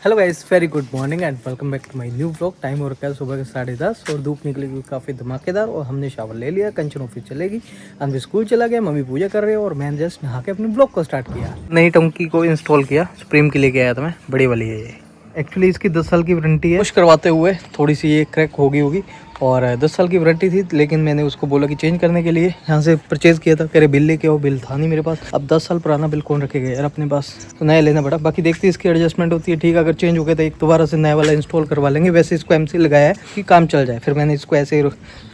Hello guys, very good morning and welcome back to my new vlog. Time हो रखा है सुबह के 10:30 और धूप निकली हुई काफ़ी धमाकेदार। और हमने शावर ले लिया, कंचन ऑफिस चलेगी, अनवी स्कूल चला गया, मम्मी पूजा कर रही है और मैंने जस्ट नहा के अपने ब्लॉग को स्टार्ट किया। नई टंकी को इंस्टॉल किया, सुप्रीम की लेके आया था मैं, बड़ी वाली है ये। एक्चुअली इसकी 10 साल की वारंटी है। पुश करवाते हुए थोड़ी सी ये क्रैक होगी और 10 साल की वारंटी थी, लेकिन मैंने उसको बोला कि चेंज करने के लिए यहाँ से परचेज़ किया था। कह रहे बिल लेके आओ, बिल था नहीं मेरे पास। अब 10 साल पुराना बिल कौन रखेगा यार अपने पास, तो नया लेना पड़ा। बाकी देखते हैं इसकी एडजस्टमेंट होती है ठीक। अगर चेंज हो गया तो एक दोबारा से नया वाला इंस्टॉल करवा लेंगे। वैसे इसको एमसी लगाया है कि काम चल जाए, फिर मैंने इसको ऐसे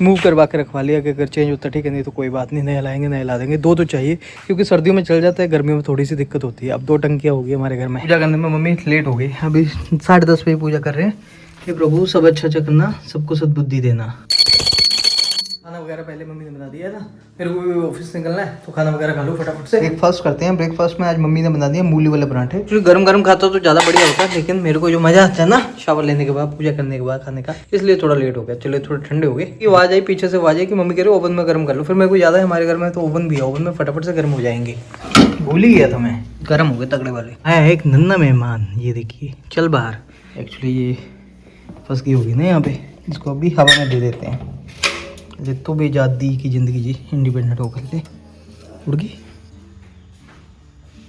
मूव करवा के रखवा लिया कि अगर चेंज होता ठीक है, नहीं तो कोई बात नहीं, नया लाएंगे, नया ला देंगे। दो तो चाहिए क्योंकि सर्दियों में चल जाता है, गर्मियों में थोड़ी सी दिक्कत होती है। अब 2 टंकियाँ होगी हमारे घर में। पूजा करने में मम्मी लेट हो गई, अभी 10:30 बजे पूजा कर रहे हैं कि प्रभु सब अच्छा करना, सबको सद्बुद्धि देना। खाना वगैरह पहले मम्मी ने बना दिया था, फिर वो ऑफिस निकलना है तो खाना वगैरह खा लो फटाफट से। ब्रेकफास्ट करते हैं। ब्रेकफास्ट में आज मम्मी ने बना दिया मूली वाले पराठे। जो गरम गरम खाता तो ज़्यादा बढ़िया होता है, लेकिन मेरे को जो मजा आता है ना शावर लेने के बाद, पूजा करने के बाद खाने का, इसलिए थोड़ा लेट हो गया। चलो थोड़े ठंडे हो गए। ये आवाज आई पीछे से, आवाज आई कि मम्मी कह रही ओवन में गर्म कर लो। फिर मेरे को याद है हमारे घर में तो ओवन भी है, ओवन में फटाफट से गर्म हो जाएंगे। भूल ही गया था मैं, गर्म हो गए तगड़े वाले। आया एक नन्ना मेहमान, ये देखिए, चल बाहर। एक्चुअली ये फंस गई होगी ना यहाँ पे, इसको अभी हवा में दे देते हैं। तो भी आज़ादी की ज़िंदगी जी, इंडिपेंडेंट होकर ले। उड़ गई।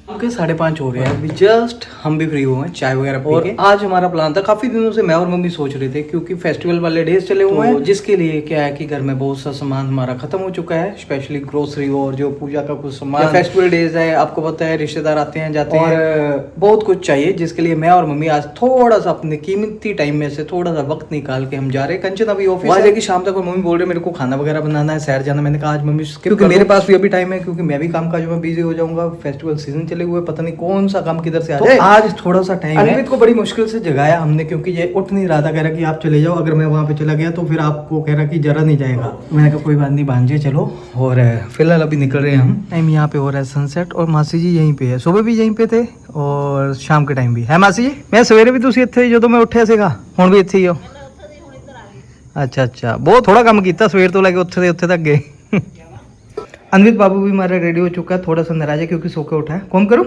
ओके 5:30 हो रहे हैं अभी, जस्ट हम भी फ्री हुए हैं चाय वगैरह पी के। आज हमारा प्लान था, काफी दिनों से मैं और मम्मी सोच रहे थे, क्योंकि फेस्टिवल वाले डेज चले हुए हैं, जिसके लिए क्या है कि घर में बहुत सा सामान हमारा खत्म हो चुका है, स्पेशली ग्रोसरी और जो पूजा का कुछ सामान। फेस्टिवल डेज है, आपको पता है रिश्तेदार आते हैं जाते हैं, बहुत कुछ चाहिए, जिसके लिए मैं और मम्मी आज थोड़ा सा अपने कीमती टाइम में से थोड़ा सा वक्त निकाल के हम जा रहे हैं। कंचन अभी ऑफिस आ जाएगी शाम तक और मम्मी बोल रहे मेरे को खाना वगैरह बनाना है, शहर जाना। मैंने कहा आज मम्मी क्योंकि मेरे पास भी अभी टाइम है, क्योंकि मैं भी काम काज में बिजी हो जाऊंगा। फेस्टिवल सीजन चले हुए, पता नहीं कौन सा काम किधर से आ जाए। आज थोड़ा सा टाइम है। अनवित को बड़ी मुश्किल से जगाया हमने, क्योंकि ये उठ नहीं रहा था। कह रहा कि आप चले जाओ, अगर मैं वहां पे चला गया तो फिर आपको कह रहा कि जरा नहीं जाएगा। मैंने कहा कोई बात नहीं भांजे चलो। और फिलहाल अभी निकल रहे हैं हम। टाइम यहाँ पे हो रहा है सनसेट, और मासी जी यहीं पे है। सुबह भी यहीं पे थे और शाम के टाइम भी है। मासी जी मैं सवेरे भी तुसी इत्थे जो तो मैं उठे सीगा, हुण भी इत्थे ही हो? अच्छा, बहुत थोड़ा काम किया सवेर तो लगे उत्थे उत्थे तक गए। अनवित बाबू भी हमारा रेडी हो चुका है, थोड़ा सा नाराज है क्योंकि सो के उठा है। कौन करूं?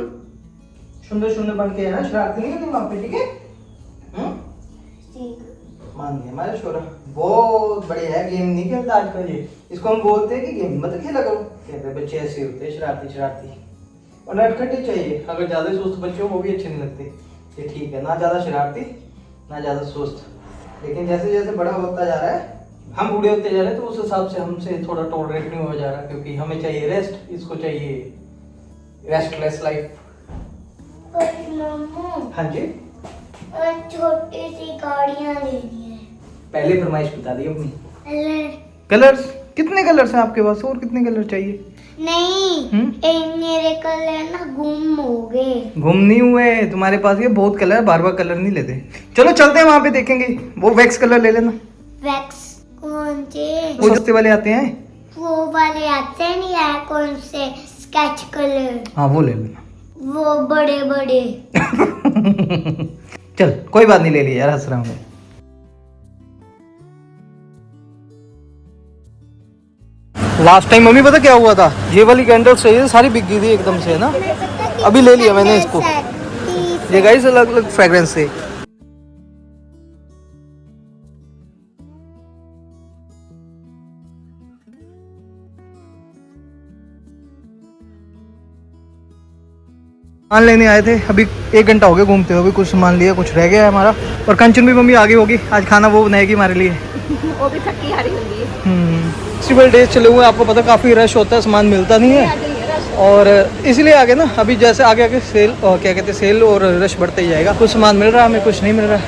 सुंदर बन के है, शरारती नहीं है वहाँ पे, ठीक है? मान गया हमारा छोरा, बहुत बढ़िया है। गेम नहीं खेलता आजकल ये, इसको हम बोलते हैं कि गेम मत खेला करो। कहते हैं बच्चे ऐसे होते हैं, शरारती और नटखटे चाहिए। अगर ज्यादा सुस्त बच्चे हो वो भी अच्छे नहीं लगते। ये ठीक है, ना ज्यादा शरारती ना ज्यादा सुस्त। लेकिन जैसे जैसे बड़ा होता जा रहा है, हम बूढ़े होते जा रहे हैं, तो उस हिसाब से हमसे थोड़ा टॉलरेट नहीं हो जा रहा, क्योंकि हमें चाहिए रेस्ट, इसको चाहिए रेस्टलेस लाइफ। हाँ जी, छोटी सी गाड़ियाँ लेनी है। पहले फरमाइश बता दी अपनी। कलर्स कितने कलर्स हैं आपके पास, और कितने कलर चाहिए? नहीं मेरे कलर ना गुम हो गए। गुम नहीं हुए तुम्हारे पास, ये बहुत कलर, बार कलर नहीं लेते। चलो चलते हैं वहाँ पे, देखेंगे। वो वैक्स कलर ले लेना। वैक्स कौन से? वो सस्ते वाले आते हैं, वो वाले आते नहीं है, कौन से? Sketch colour. हाँ वो ले लेना, वो बड़े चल कोई बात नहीं, ले लिया यार, हंस रहा हूँ। लास्ट टाइम मम्मी पता क्या हुआ था, ये वाली कैंडल्स चाहिए सारी बिक गई थी एकदम से, है ना? अभी ले लिया मैंने इसको। ये गाइस अलग अलग फ्रेग्रेंस से। सामान लेने आए थे, अभी 1 घंटा हो गया घूमते हुए। अभी कुछ सामान लिया, कुछ रह गया है हमारा। और कंचन भी मम्मी आगे होगी, आज खाना वो बनाएगी हमारे लिए। वो भी थकी हारी होगी। फेस्टिवल डेज चले हुए, आपको पता काफ़ी रश होता है, सामान मिलता नहीं है, और इसलिए आगे ना अभी जैसे आगे सेल, और क्या कहते हैं, सेल और रश बढ़ता ही जाएगा। कुछ सामान मिल रहा है हमें, कुछ नहीं मिल रहा,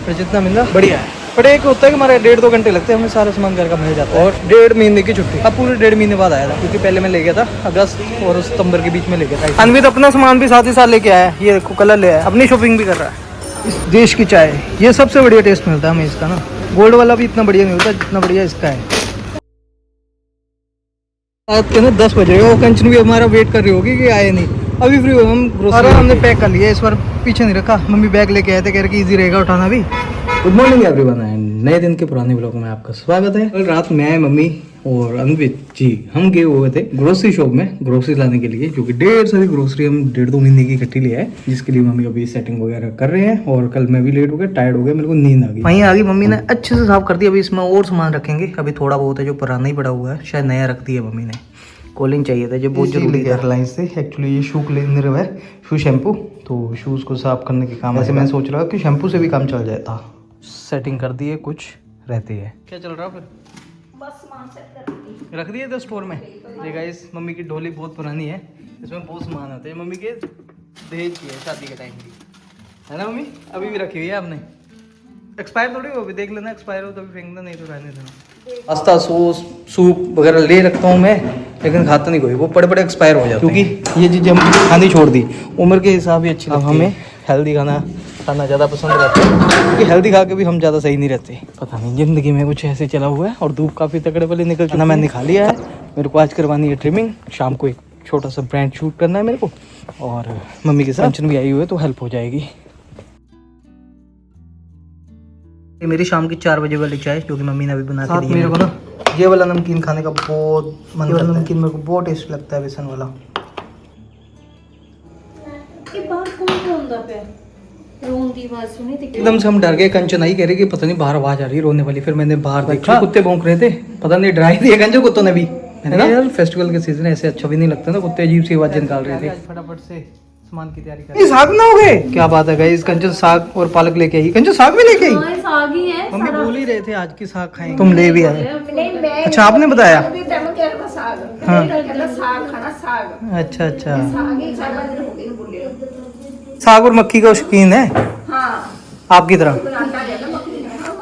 पर जितना मिल रहा बढ़िया है। बट एक होता है कि हमारे 1.5-2 घंटे लगते हैं, हमें सारा सामान घर का मिल जाता है। और 1.5 महीने की छुट्टी, अब पूरे 1.5 महीने बाद आया था, क्योंकि पहले मैं ले गया था अगस्त और सितंबर के बीच में ले गया था। अनवित अपना सामान भी साथ ही साथ लेके आया है, ये देखो कलर ले आया, अपनी शॉपिंग भी कर रहा है। इस देश की चाय, ये सबसे बढ़िया टेस्ट मिलता है हमें इसका ना। गोल्ड वाला भी इतना बढ़िया नहीं होता जितना बढ़िया इसका है। रात के ना 10 बज रहे हो, कंचन भी हमारा वेट कर रही होगी कि आए नहीं। अभी फ्री हो हम, ग्रोसरी हमने पैक कर लिया, इस बार पीछे नहीं रखा। मम्मी बैग लेके आए थे, कह रहे कि इजी रहेगा उठाना भी। गुड मॉर्निंग एवरीवन एंड नए दिन के पुराने ब्लॉग में आपका स्वागत है। कल रात मैं, मम्मी और अनवित जी हम गए हुए थे ग्रोसरी शॉप में ग्रोसरी लाने के लिए, जो कि ढेर सारी ग्रोसरी हम 1.5-2 महीने की इकट्ठी लिया है, जिसके लिए मम्मी अभी सेटिंग वगैरह कर रहे हैं। और कल मैं भी लेट हो गया, टायर्ड हो गया, मेरे को नींद आ गई। वहीं आ गई मम्मी ने अच्छे से साफ कर दिया। अभी इसमें और सामान रखेंगे, अभी थोड़ा बहुत है जो पुराना ही पड़ा हुआ है, शायद नया रख दिया मम्मी ने। कॉलिंग चाहिए था जो बहुत जरूरी है एयरलाइंस से। एक्चुअली ये शू क्लीनर है, शू शैम्पू, तो शूज़ को साफ करने के काम। ऐसे मैं सोच रहा कि शैम्पू से भी काम चल जाता। सेटिंग कर दिए, कुछ रहती है। क्या चल रहा फिर? बस सामान सेट कर दी। रख दिए थे स्टोर में। ये गाइस मम्मी की ढोली बहुत पुरानी है, इसमें बहुत सामान आता है। मम्मी के दहेज की है, शादी के टाइम की है ना मम्मी? अभी भी रखी हुई है आपने? एक्सपायर थोड़ी हो, भी देख लेना, एक्सपायर हो तो भी फेंक देना, नहीं तो रहने देना। पास्ता, सॉस, सूप वगैरह ले रखता हूँ मैं, लेकिन खाता नहीं कोई, वो बड़े बड़े एक्सपायर हो जाते हैं। क्योंकि ये चीज़ें हम खानी छोड़ दी, उम्र के हिसाब ही अच्छी। अब हमें हेल्दी खाना ज़्यादा पसंद रहता है, क्योंकि हेल्दी खा के भी हम ज़्यादा सही नहीं रहते। पता नहीं ज़िंदगी में कुछ ऐसे चला हुआ है। और धूप काफ़ी तगड़े वाले निकल चुका है। मैंने खा लिया है, मेरे को आज करवानी है ट्रिमिंग। शाम को एक छोटा सा ब्रांड शूट करना है मेरे को, और मम्मी के साथ फंक्शन भी आई हुई है तो हेल्प हो जाएगी। ये मेरी शाम की 4 बजे वाली चाय, जो कि मम्मी ने अभी बना के दी है। मेरे को ना ये वाला नमकीन खाने का बहुत मन करता है। नमकीन मेरे को बहुत टेस्ट लगता है, बेसन वाला। एकदम से हम डर गए। कंचन आई, कह रही कि पता नहीं बाहर आवाज आ रही है रोने वाली। फिर मैंने बाहर देखा, कुत्ते भौंक रहे थे, पता नहीं डरा दिए कंचन कुत्तों ने भी। मैंने कहा यार फेस्टिवल के सीजन ऐसे अच्छा भी नहीं लगता ना, कुत्ते अजीब सी आवाज निकाल रहे थे। फटाफट से सामान की तैयारी कर। साग ना हो गए, क्या बात है गाइस। कंचन साग और पालक लेके आई। कंचन साग भी लेके आई? साग ही है। मम्मी बोल ही रहे थे आज की साग खाएंगे, तुम ले भी आए। अच्छा आपने बताया? हाँ। अच्छा अच्छा, साग और मक्की का शौकीन है आपकी तरह।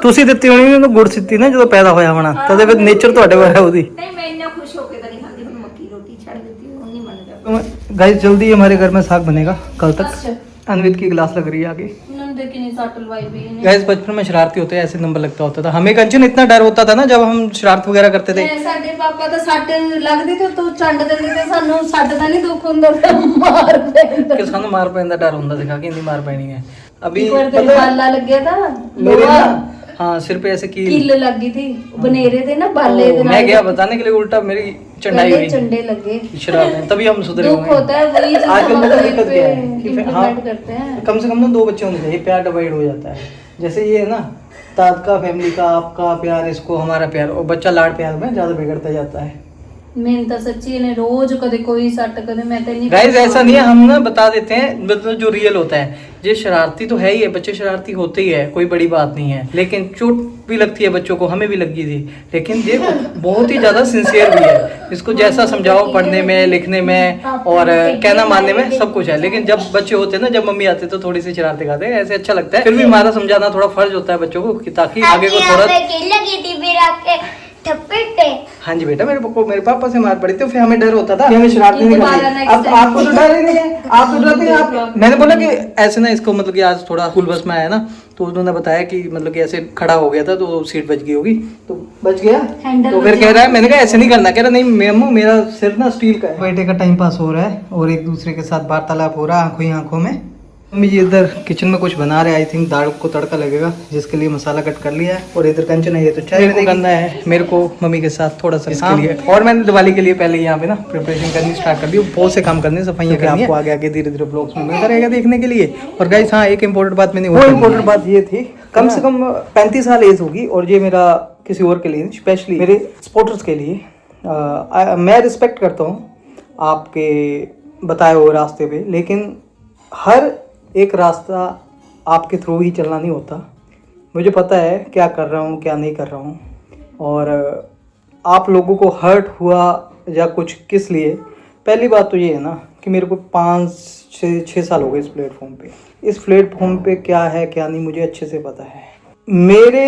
ਤੁਸੀਂ ਦਿੱਤੀ ਹੋਣੀ ਉਹਨੂੰ ਗੁੜ ਸਿੱਤੀ ਨਾ ਜਦੋਂ ਪੈਦਾ ਹੋਇਆ ਹੋਣਾ, ਤਦੇ ਫਿਰ ਨੇਚਰ ਤੁਹਾਡੇ ਕੋਲ ਹੈ ਉਹਦੀ। नहीं मैं इतना खुश होके तो नहीं खाती, मैं मक्की रोटी छड़ देती हूँ, नहीं मन करता। गाइस जल्दी हमारे घर में साग बनेगा कल तक। अनवित की क्लास लग रही है आगे। गाइस बचपन में शरारती होते हैं, ऐसे नंबर लगता होता था हमें। कंचन इतना डर होता था ना जब हम शरारत वगैरह करते थे। ਸਾਡੇ ਪਾਪਾ ਤਾਂ ਸੱਟ ਲੱਗਦੀ ਤੇ ਤੂੰ ਚੰਡ ਦਿੰਦੇ ਤੇ ਸਾਨੂੰ ਸੱਟ ਦਾ ਨਹੀਂ ਦੁੱਖ ਹੁੰਦਾ, ਤੇ ਮਾਰ ਪੈਂਦਾ ਕਿ ਸਾਨੂੰ ਮਾਰ ਪੈਣ ਦਾ ਡਰ ਹੁੰਦਾ ਸੀਗਾ कि नहीं मार पैनी है। अभी ਬਾਲਾ ਲੱਗਿਆ ਤਾਂ मेरे ना हाँ सिर पे ऐसे कील लग गई थी बनेरे थे ना बाले दे। मैं गया बताने के लिए, उल्टा मेरी चंडाई हुई, चंडे लगे शरारत। तभी हम सुधरे दुख होता है वही आजकल पता है दिक्कत क्या है कि हाँ, करते हैं। कम से कम ना 2 बच्चे होने चाहिए, प्यार डिवाइड हो जाता है। जैसे ये है ना, ताद का फैमिली का आपका प्यार, इसको हमारा प्यार, और बच्चा लाड प्यार में ज्यादा बिगड़ता जाता है। मैं तो सच्ची ने रोज कदे कोई सट कदे मैं तो नहीं। गाइस ऐसा नहीं है, हम ना बता देते हैं मतलब जो रियल होता है। ये शरारती तो है ही है, बच्चे शरारती होते ही है, कोई बड़ी बात नहीं है। लेकिन चोट भी लगती है बच्चों को, हमें भी लगी थी। लेकिन ये बहुत ही ज्यादा सिंसियर भी है, इसको जैसा समझाओ पढ़ने में, लिखने में और कहना मानने में सब कुछ है। लेकिन जब बच्चे होते हैं ना, जब मम्मी आते तो थोड़ी सी शरारतें खाते हैं, ऐसे अच्छा लगता है। फिर भी हमारा समझाना थोड़ा फर्ज होता है बच्चों को, ताकि आगे को थोड़ा लगी थी फिर आपके थप्पड़। हाँ जी बेटा, मेरे पापा से मार पड़ी थी, फिर हमें डर होता था कि हमें शरारत नहीं करनी। अब आपको तो डर ही नहीं है, आप तो डरते हैं आप। मैंने बोला कि ऐसे ना इसको, मतलब कि आज थोड़ा स्कूल बस में आया ना, तो उन्होंने बताया कि मतलब कि ऐसे खड़ा हो गया था तो सीट बच गई होगी, तो बच गया। तो फिर कह रहा है, मैंने कहा ऐसे नहीं करना। कह रहा नहीं मेमू, मेरा सिर ना स्टील का है। बेटे का टाइम पास हो रहा है और एक दूसरे के साथ वार्तालाप हो रहा है आंखों ही आंखों में। मम्मी जी इधर किचन में कुछ बना रहे हैं, आई थिंक दाल को तड़का लगेगा, जिसके लिए मसाला कट कर लिया है। और इधर कंचन है, ये तो चाय को करना है मेरे को मम्मी के साथ थोड़ा सा इसके लिए। और मैंने दिवाली के लिए पहले यहाँ पे ना प्रिपरेशन करनी स्टार्ट कर दी, बहुत से काम करने, सफाइयाँ करनी। आपको आगे आगे धीरे धीरे ब्लॉग्स में मिलता रहेगा देखने के लिए। और गाइस हाँ, एक इम्पोर्टेंट बात मैंने, वो इम्पोर्टेंट बात ये थी, कम से कम 35 साल एज होगी, और ये मेरा किसी और के लिए, स्पेशली मेरे सपोर्टर्स के लिए। मैं रिस्पेक्ट करता हूँ आपके बताए हुए रास्ते पे, लेकिन हर एक रास्ता आपके थ्रू ही चलना नहीं होता। मुझे पता है क्या कर रहा हूँ, क्या नहीं कर रहा हूँ, और आप लोगों को हर्ट हुआ या कुछ किस लिए। पहली बात तो ये है ना कि मेरे को 5-6 साल हो गए इस प्लेटफॉर्म पे। इस प्लेटफॉर्म पे क्या है क्या नहीं मुझे अच्छे से पता है। मेरे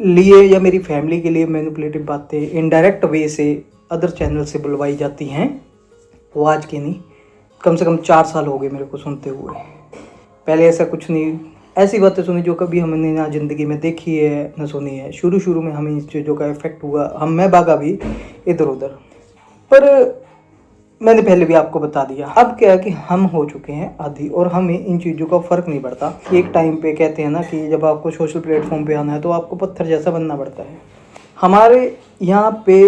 लिए या मेरी फैमिली के लिए मैनिपुलेटिव बातें इनडायरेक्ट वे से अदर चैनल से बुलवाई जाती हैं, वो आज की नहीं, कम से कम 4 साल हो गए मेरे को सुनते हुए। पहले ऐसा कुछ नहीं, ऐसी बातें सुनी जो कभी हमने ना ज़िंदगी में देखी है ना सुनी है। शुरू में हमें इस चीज़ों का इफेक्ट हुआ, मैं भागा भी इधर उधर। पर मैंने पहले भी आपको बता दिया। अब क्या है कि हम हो चुके हैं आदी और हमें इन चीज़ों का फ़र्क नहीं पड़ता। एक टाइम पे कहते हैं ना कि जब आपको सोशल प्लेटफॉर्म पे आना है तो आपको पत्थर जैसा बनना पड़ता है। हमारे यहाँ पे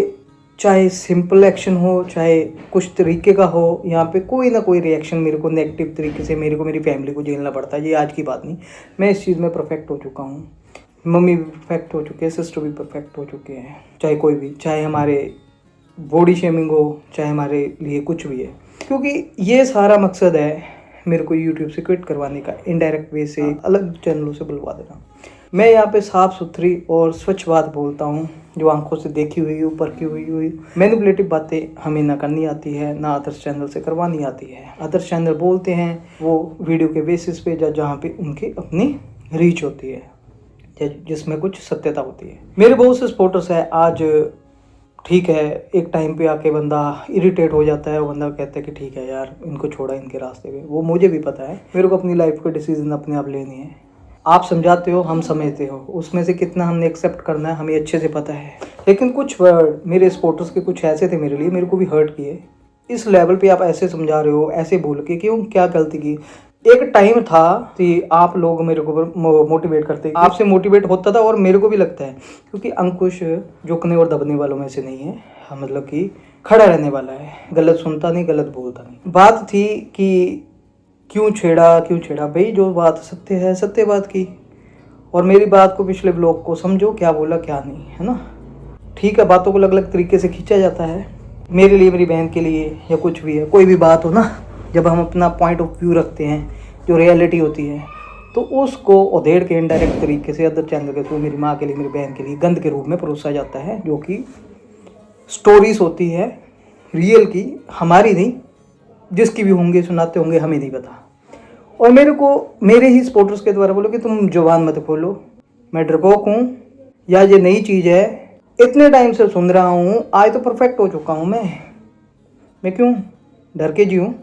चाहे सिंपल एक्शन हो, चाहे कुछ तरीके का हो, यहाँ पे कोई ना कोई रिएक्शन मेरे को नेगेटिव तरीके से मेरे को मेरी फैमिली को झेलना पड़ता है। ये आज की बात नहीं, मैं इस चीज़ में परफेक्ट हो चुका हूँ। मम्मी भी परफेक्ट हो चुके हैं, सिस्टर भी परफेक्ट हो चुके हैं, चाहे कोई भी, चाहे हमारे बॉडी शेमिंग हो, चाहे हमारे लिए कुछ भी है। क्योंकि ये सारा मकसद है मेरे को यूट्यूब से क्विट करवाने का, इनडायरेक्ट वे से अलग चैनलों से बुलवा देना। मैं यहाँ पे साफ़ सुथरी और स्वच्छ बात बोलता हूँ, जो आंखों से देखी हुई हो, परखी हुई मैनिपुलेटिव बातें हमें ना करनी आती है, ना अदर्स चैनल से करवानी आती है। अदर्स चैनल बोलते हैं वो वीडियो के बेसिस पे जहाँ पे उनकी अपनी रीच होती है, जिसमें कुछ सत्यता होती है। मेरे बहुत से सपोर्टर्स हैं। आज ठीक है, एक टाइम पे आके बंदा इरिटेट हो जाता है, वो बंदा कहता है कि ठीक है यार, इनको छोड़ा इनके रास्ते पे। वो मुझे भी पता है, मेरे को अपनी लाइफ के डिसीजन अपने आप लेनी है। आप समझाते हो, हम समझते हो, उसमें से कितना हमने एक्सेप्ट करना है हमें अच्छे से पता है। लेकिन कुछ वर्ड मेरे सपोर्टर्स के कुछ ऐसे थे मेरे लिए, मेरे को भी हर्ट किए। इस लेवल पे आप ऐसे समझा रहे हो, ऐसे बोल के, क्यों, क्या गलती की? एक टाइम था कि आप लोग मेरे को मोटिवेट करते, आपसे मोटिवेट होता था और मेरे को भी लगता है, क्योंकि अंकुश झुकने और दबने वालों में से नहीं है। हाँ, मतलब कि खड़ा रहने वाला है, गलत सुनता नहीं, गलत बोलता नहीं। बात थी कि क्यों छेड़ा भाई, जो बात सत्य है सत्य बात की। और मेरी बात को, पिछले ब्लॉग को समझो, क्या बोला क्या नहीं, है ना। ठीक है, बातों को अलग अलग तरीके से खींचा जाता है, मेरे लिए, मेरी बहन के लिए, या कुछ भी है, कोई भी बात हो ना, जब हम अपना पॉइंट ऑफ व्यू रखते हैं, जो रियलिटी होती है, तो उसको उधेड़ के इनडायरेक्ट तरीके से अदर चैनल के थ्रू मेरी माँ के लिए, मेरी बहन के लिए गंद के रूप में परोसा जाता है, जो कि स्टोरीज होती है रियल की, हमारी नहीं, जिसकी भी होंगे, सुनाते होंगे, हमें नहीं पता। और मेरे को मेरे ही सपोर्टर्स के द्वारा बोलो कि तुम जुबान मत खोलो, मैं डरपोक हूँ, या ये नई चीज़ है, इतने टाइम से सुन रहा हूँ, आज तो परफेक्ट हो चुका हूँ मैं क्यों डर के जीऊँ?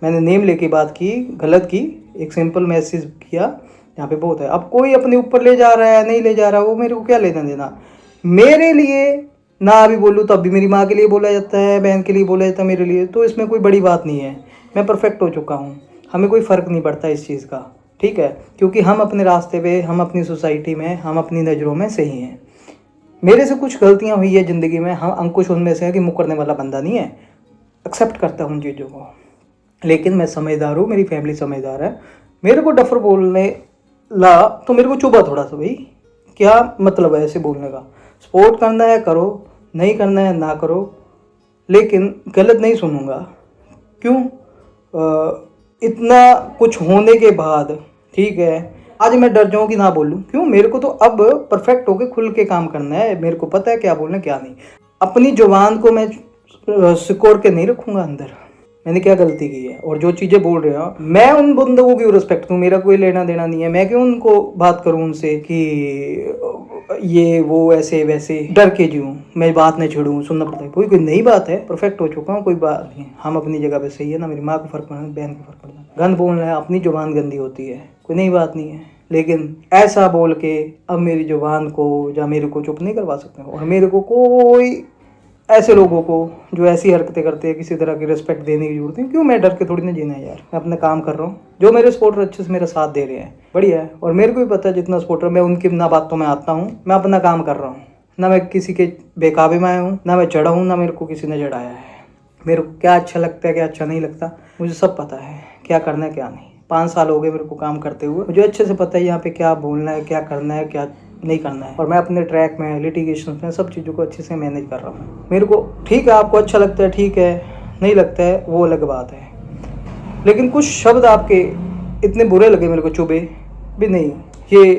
मैंने नेम लेके बात की, गलत की, एक सिंपल मैसेज किया, यहाँ पे बहुत है। अब कोई अपने ऊपर ले जा रहा है, नहीं ले जा रहा, वो मेरे को क्या लेना देना। मेरे लिए ना अभी बोलूँ तो अभी मेरी माँ के लिए बोला जाता है, बहन के लिए बोला जाता है, मेरे लिए तो इसमें कोई बड़ी बात नहीं है। मैं परफेक्ट हो चुका हूँ, हमें कोई फ़र्क नहीं पड़ता इस चीज़ का, ठीक है, क्योंकि हम अपने रास्ते पे, हम अपनी सोसाइटी में, हम अपनी नज़रों में सही हैं। मेरे से कुछ गलतियाँ हुई है ज़िंदगी में, हम अंकुश उनमें से है कि मुकरने वाला बंदा नहीं है, एक्सेप्ट करता हूँ उन चीज़ों को। लेकिन मैं समझदार हूँ, मेरी फैमिली समझदार है। मेरे को डफर बोलने ला तो मेरे को चुभा थोड़ा सा, भाई क्या मतलब है ऐसे बोलने का। सपोर्ट करना है करो, नहीं करना है ना करो, लेकिन गलत नहीं सुनूंगा। क्यों? इतना कुछ होने के बाद, ठीक है, आज मैं डर जाऊँ कि ना बोलूँ, क्यों? मेरे को तो अब परफेक्ट होके खुल के काम करना है, मेरे को पता है क्या बोलना क्या नहीं। अपनी जुबान को मैं सिकोड़ के नहीं रखूँगा अंदर। मैंने क्या गलती की है, और जो चीज़ें बोल रहे हो, मैं उन बंदों को क्यों रिस्पेक्ट दूँ, मेरा कोई लेना देना नहीं है। मैं क्यों उनको बात करूँ उनसे कि ये वो ऐसे वैसे, डर के जीऊँ, मैं बात नहीं छेड़ूँ, सुनना पड़ता है। कोई नई बात है, परफेक्ट हो चुका हूँ, कोई बात नहीं, हम अपनी जगह पे सही है ना। मेरी माँ को फ़र्क पड़ना, बहन को फ़र्क पड़ना, गंद बोलना है, अपनी जुबान गंदी होती है, कोई नई बात नहीं है। लेकिन ऐसा बोल के अब मेरी जुबान को या मेरे को चुप नहीं करवा सकते। और मेरे को कोई ऐसे लोगों को जो ऐसी हरकतें करते हैं, किसी तरह की रिस्पेक्ट देने की जरूरत है। क्यों? मैं डर के थोड़ी ना जीना है यार, मैं अपना काम कर रहा हूँ। जो मेरे सपोर्टर अच्छे से मेरा साथ दे रहे हैं, बढ़िया है। और मेरे को भी पता है जितना सपोर्टर, मैं उनकी ना बातों में आता हूँ, मैं अपना काम कर रहा हूँ, ना मैं किसी के बेकाबे में आया हूँ, ना मैं चढ़ा हूँ, ना मेरे को किसी ने चढ़ाया है। मेरे को क्या अच्छा लगता है, क्या अच्छा नहीं लगता, मुझे सब पता है, क्या करना है क्या नहीं। 5 साल हो गए मेरे को काम करते हुए, मुझे अच्छे से पता है यहाँ पे क्या बोलना है, क्या करना है, क्या नहीं करना है। और मैं अपने ट्रैक में, लिटिगेशन में, सब चीज़ों को अच्छे से मैनेज कर रहा हूँ। मेरे को ठीक है, आपको अच्छा लगता है ठीक है, नहीं लगता है वो अलग बात है। लेकिन कुछ शब्द आपके इतने बुरे लगे मेरे को, चुभे भी नहीं। ये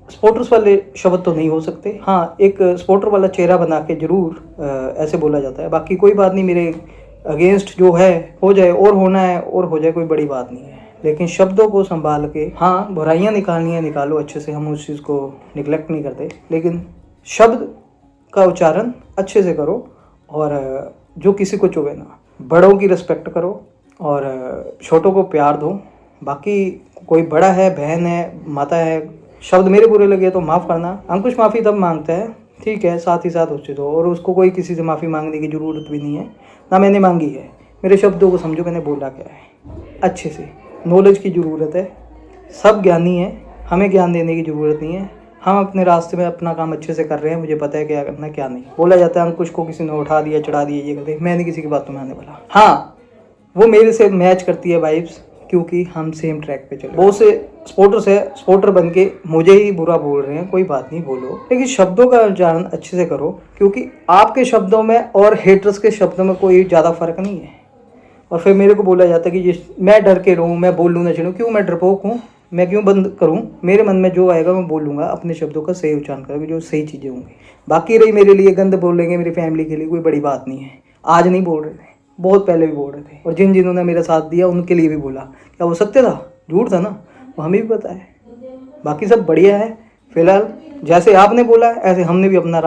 सपोर्टर्स वाले शब्द तो नहीं हो सकते। हाँ, एक सपोर्टर वाला चेहरा बना के ज़रूर ऐसे बोला जाता है। बाकी कोई बात नहीं, मेरे अगेंस्ट जो है हो जाए, और होना है और हो जाए, कोई बड़ी बात नहीं है। लेकिन शब्दों को संभाल के, हाँ बुराइयाँ निकालनी है निकालो अच्छे से, हम उस चीज़ को निगलेक्ट नहीं करते, लेकिन शब्द का उच्चारण अच्छे से करो। और जो किसी को चुभे ना, बड़ों की रिस्पेक्ट करो और छोटों को प्यार दो। बाकी कोई बड़ा है, बहन है, माता है, शब्द मेरे बुरे लगे तो माफ़ करना। अंकुश माफ़ी तब मांगता है, ठीक है, साथ ही साथ उचित हो, और उसको कोई किसी से माफ़ी मांगने की ज़रूरत भी नहीं है, ना मैंने मांगी है। मेरे शब्दों को समझो मैंने बोला क्या है अच्छे से। नॉलेज की ज़रूरत है, सब ज्ञानी है, हमें ज्ञान देने की ज़रूरत नहीं है। हम अपने रास्ते में अपना काम अच्छे से कर रहे हैं, मुझे पता है क्या करना क्या नहीं। बोला जाता है अंकुश को किसी ने उठा दिया चढ़ा दिया ये कर दिया, मैं नहीं किसी की बातों में आने वाला। हाँ वो मेरे से मैच करती है वाइब्स, क्योंकि हम सेम ट्रैक पे चले। बहुत से स्पोर्टर्स है, स्पोर्टर बन के मुझे ही बुरा बोल रहे हैं, कोई बात नहीं बोलो, लेकिन शब्दों का उच्चारण अच्छे से करो, क्योंकि आपके शब्दों में और हेटर्स के शब्दों में कोई ज़्यादा फर्क नहीं है। और फिर मेरे को बोला जाता है कि मैं डर के रहूँ, मैं बोल लूँ ना चलूँ, क्यों मैं डरपोक हूँ, मैं क्यों बंद करूँ। मेरे मन में जो आएगा मैं बोलूँगा, अपने शब्दों का सही उच्चारण करूँगा, जो सही चीज़ें होंगी। बाकी रही मेरे लिए गंद बोलेंगे, मेरी फैमिली के लिए कोई बड़ी बात नहीं है। आज नहीं बोल रहे थे, बहुत पहले भी बोल रहे थे, और जिन्होंने मेरा साथ दिया उनके लिए भी बोला। क्या वो सत्य था, झूठ था ना, वो हमें भी पता है। बाकी सब बढ़िया है। फिलहाल जैसे आपने बोला ऐसे हमने भी अपना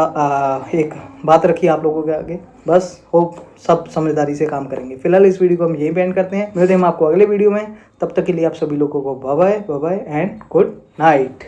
एक बात रखी आप लोगों के आगे। बस होप सब समझदारी से काम करेंगे। फिलहाल इस वीडियो को हम यही एंड करते हैं, मिलते हैं हम आपको अगले वीडियो में। तब तक के लिए आप सभी लोगों को bye bye and good night.